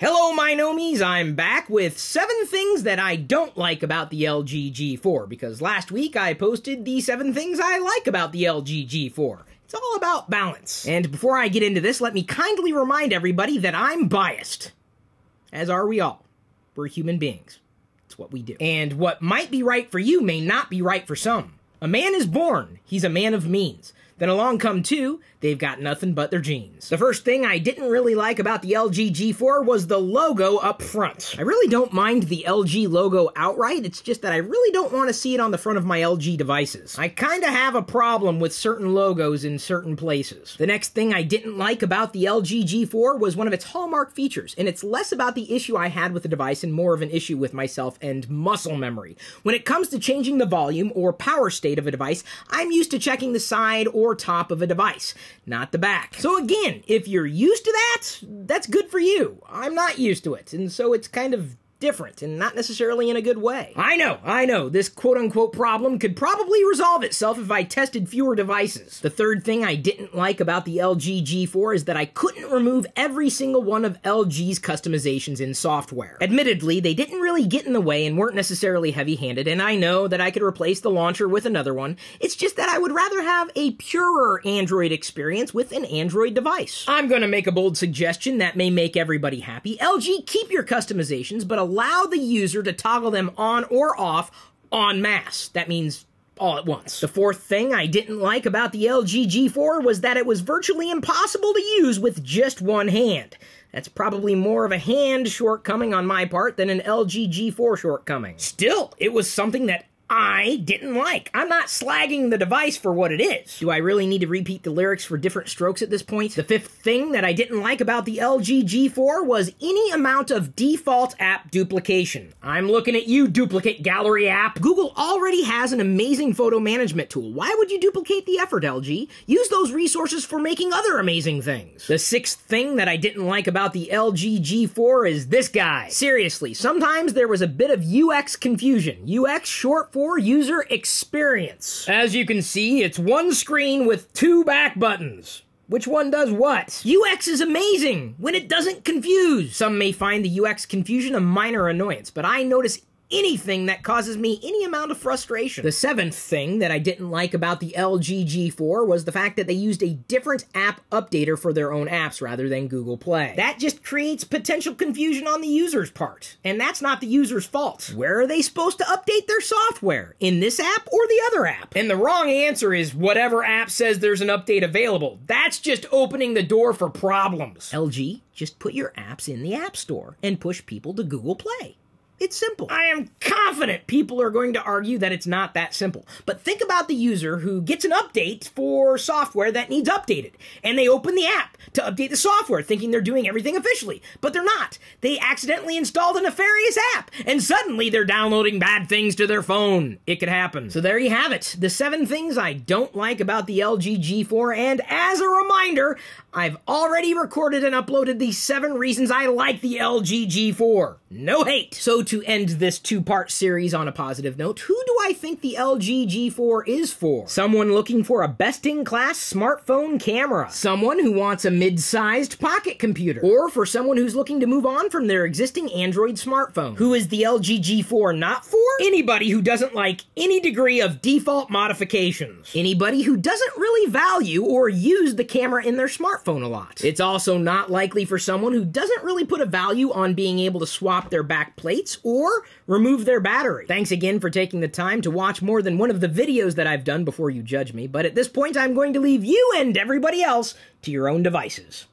Hello, my nomies, I'm back with 7 things that I don't like about the LG G4, because last week I posted the 7 things I like about the LG G4. It's all about balance. And before I get into this, let me kindly remind everybody that I'm biased. As are we all. We're human beings. It's what we do. And what might be right for you may not be right for some. A man is born. He's a man of means. Then along come two, they've got nothing but their genes. The first thing I didn't really like about the LG G4 was the logo up front. I really don't mind the LG logo outright, it's just that I really don't want to see it on the front of my LG devices. I kinda have a problem with certain logos in certain places. The next thing I didn't like about the LG G4 was one of its hallmark features, and it's less about the issue I had with the device and more of an issue with myself and muscle memory. When it comes to changing the volume or power state of a device, I'm used to checking the side or top of a device, not the back. So again, if you're used to that, that's good for you. I'm not used to it, and so it's kind of different, and not necessarily in a good way. I know, this quote-unquote problem could probably resolve itself if I tested fewer devices. The third thing I didn't like about the LG G4 is that I couldn't remove every single one of LG's customizations in software. Admittedly, they didn't really get in the way and weren't necessarily heavy-handed, and I know that I could replace the launcher with another one. It's just that I would rather have a purer Android experience with an Android device. I'm gonna make a bold suggestion that may make everybody happy. LG, keep your customizations, but allow the user to toggle them on or off en masse. That means all at once. The fourth thing I didn't like about the LG G4 was that it was virtually impossible to use with just one hand. That's probably more of a hand shortcoming on my part than an LG G4 shortcoming. Still, it was something that I didn't like. I'm not slagging the device for what it is. Do I really need to repeat the lyrics for different strokes at this point? The fifth thing that I didn't like about the LG G4 was any amount of default app duplication. I'm looking at you, duplicate gallery app. Google already has an amazing photo management tool. Why would you duplicate the effort, LG? Use those resources for making other amazing things. The sixth thing that I didn't like about the LG G4 is this guy. Seriously, sometimes there was a bit of UX confusion. UX short for user experience. As you can see, it's one screen with 2 back buttons. Which one does what? UX is amazing when it doesn't confuse. Some may find the UX confusion a minor annoyance, but I notice anything that causes me any amount of frustration. The seventh thing that I didn't like about the LG G4 was the fact that they used a different app updater for their own apps rather than Google Play. That just creates potential confusion on the user's part, and that's not the user's fault. Where are they supposed to update their software? In this app or the other app? And the wrong answer is whatever app says there's an update available. That's just opening the door for problems. LG, just put your apps in the App Store and push people to Google Play. It's simple. I am confident people are going to argue that it's not that simple. But think about the user who gets an update for software that needs updated, and they open the app to update the software thinking they're doing everything officially, but they're not. They accidentally installed a nefarious app, and suddenly they're downloading bad things to their phone. It could happen. So there you have it, the 7 things I don't like about the LG G4, and as a reminder, I've already recorded and uploaded the 7 reasons I like the LG G4. No hate. So to end this 2-part series on a positive note, who do I think the LG G4 is for? Someone looking for a best-in-class smartphone camera. Someone who wants a mid-sized pocket computer. Or for someone who's looking to move on from their existing Android smartphone. Who is the LG G4 not for? Anybody who doesn't like any degree of default modifications. Anybody who doesn't really value or use the camera in their smartphone a lot. It's also not likely for someone who doesn't really put a value on being able to swap their back plates or remove their battery. Thanks again for taking the time to watch more than one of the videos that I've done before you judge me, but at this point I'm going to leave you and everybody else to your own devices.